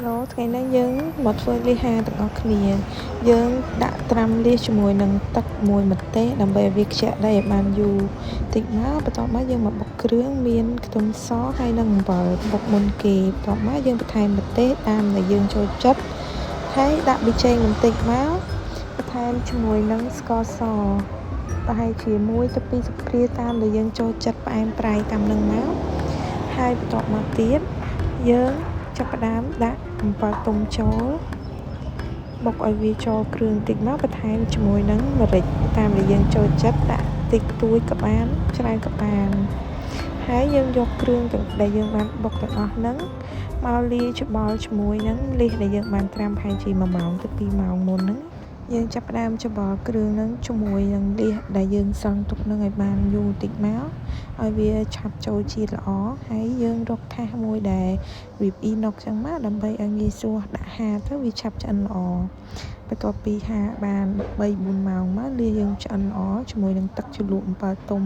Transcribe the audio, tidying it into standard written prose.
ឡូថ្ងៃនេះយើងមកធ្វើលៀសហាទាំងអស់គ្នាយើងដាក់ត្រាំលៀសជាមួយនឹងទឹកមួយម្ទេសដើម្បីឲ្យវាខ្ជាក់ដីឲ្យបានយូរតិចមកបន្ទាប់មកយើងមកបុកគ្រឿងមានខ្ទឹមសហើយនិងអំបិលបុកមុនគេបន្ទាប់មកយើងបន្ថែមម្ទេសតាមដែលយើងចូលចិត្តហើយដាក់ប៊ីចេងបន្តិចមកបន្ថែមជាមួយនឹងស្ករសប្រហែលជា1ទៅ2ស្លាបព្រាតាមដែលយើងចូលចិត្តផ្អែមប្រៃតាមនឹងមកហើយបន្ទាប់មកទៀតយើងចាប់ផ្ដើមដាក់អំបិលទុំចូលបុកឲ្យវាចូលគ្រឿងតិចមកបន្ថែមជាមួយនឹងម្រេចតាមដែលយើងចូលចិត្តដាក់តិចតួចក៏បានច្រើនក៏បានហើយយើងយកគ្រឿងទាំងដែលយើងបានបុកទាំងអស់ហ្នឹងមកលាយច្បល់ជាមួយនឹងលៀសដែលយើងបានត្រាំប្រហែលជា1ម៉ោងទៅ2ម៉ោងមុនហ្នឹងយើងចាប់ផ្ដើមច្បល់គ្រឿងហ្នឹងជាមួយនឹងលៀសដែលយើងសឹងទុកនឹងឲ្យបានយូរតិចមកឲ្យវាឆាប់ចូលជាតិល្អហើយយើងរកថាសមួយដែលរៀបអ៊ីណុកចឹងមកដើម្បីឲ្យងាយស្រួលដាក់ហាទៅវាឆាប់ឆ្អិនល្អបន្ទាប់ពីហាបាន3-4ម៉ោងមកលៀសយើងឆ្អិនល្អជាមួយនឹងទឹកជ្រលក់អំបិលទុំ